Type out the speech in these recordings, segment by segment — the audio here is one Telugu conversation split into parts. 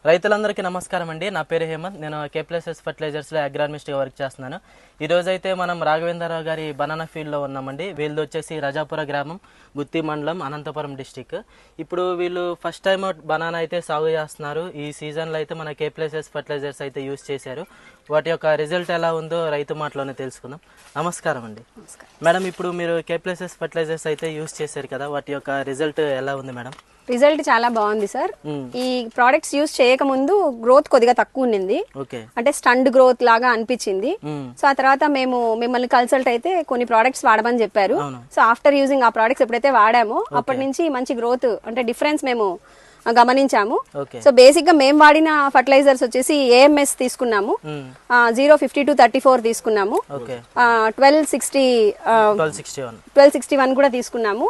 రైతులందరికీ నమస్కారం అండి. నా పేరు హేమంత్. నేను కేప్లెసెస్ ఫర్టిలైజర్స్లో అగ్రానమిస్ట్గా వర్క్ చేస్తున్నాను. ఈరోజు అయితే మనం రాఘవేంద్రరావు గారి బనానా ఫీల్డ్లో ఉన్నామండి. వీళ్ళది వచ్చేసి రజాపుర గ్రామం, గుత్తి మండలం, అనంతపురం డిస్టిక్. ఇప్పుడు వీళ్ళు ఫస్ట్ టైం బనానా అయితే సాగు చేస్తున్నారు. ఈ సీజన్లో అయితే మన కేప్లెసెస్ ఫర్టిలైజర్స్ అయితే యూజ్ చేశారు. వాటి యొక్క రిజల్ట్ ఎలా ఉందో రైతు మాటలోనే తెలుసుకుందాం. నమస్కారం అండి మేడం. ఇప్పుడు మీరు కేప్లెసెస్ ఫర్టిలైజర్స్ అయితే యూజ్ చేశారు కదా, వాటి యొక్క రిజల్ట్ ఎలా ఉంది మేడం? రిజల్ట్ చాలా బాగుంది సార్. ఈ ప్రోడక్ట్స్ యూజ్ చేయక ముందు గ్రోత్ కొద్దిగా తక్కువ ఉండింది, అంటే స్టండ్ గ్రోత్ లాగా అనిపించింది. సో ఆ తర్వాత మేము మిమ్మల్ని కన్సల్ట్ అయితే కొన్ని ప్రోడక్ట్స్ వాడమని చెప్పారు. సో ఆఫ్టర్ యూజింగ్ ఆ ప్రోడక్ట్స్ ఎప్పుడైతే వాడామో అప్పటి నుంచి మంచి గ్రోత్, అంటే డిఫరెన్స్ మేము గమనించాము. సో బేసిక్ గా మేము వాడిన ఫర్టిలైజర్స్ వచ్చేసి AMS తీసుకున్నాము, 05234 తీసుకున్నాము, 1261 కూడా తీసుకున్నాము.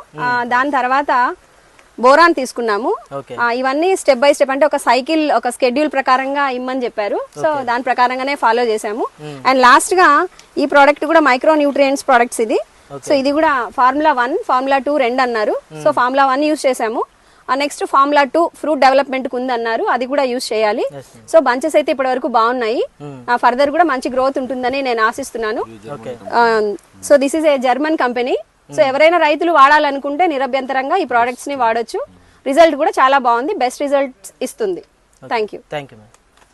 దాని తర్వాత బోరాన్ తీసుకున్నాము. ఇవన్నీ స్టెప్ బై స్టెప్, అంటే ఒక సైకిల్, ఒక స్కెడ్యూల్ ప్రకారంగా ఇమ్మని చెప్పారు. సో దాని ప్రకారంగానే ఫాలో చేసాము. అండ్ లాస్ట్ గా ఈ ప్రోడక్ట్ కూడా మైక్రో న్యూట్రియంట్స్ ప్రోడక్ట్స్ ఇది. సో ఇది కూడా ఫార్ములా 1, ఫార్ములా 2 రెండు అన్నారు. సో ఫార్ములా 1 యూజ్ చేసాము. నెక్స్ట్ ఫార్ములా 2 ఫ్రూట్ డెవలప్మెంట్ కు ఉంది అన్నారు, అది కూడా యూజ్ చేయాలి. సో బంచెస్ అయితే ఇప్పటి వరకు బాగున్నాయి. ఫర్దర్ కూడా మంచి గ్రోత్ ఉంటుందని నేను ఆశిస్తున్నాను. So this is a German company. So ఎవరైనా రైతులు వాడాలనుకుంటే నిరభ్యంతరంగా ఈ ప్రోడక్ట్స్ ని వాడొచ్చు. రిజల్ట్ కూడా చాలా బాగుంది, బెస్ట్ రిజల్ట్ ఇస్తుంది. Thank you.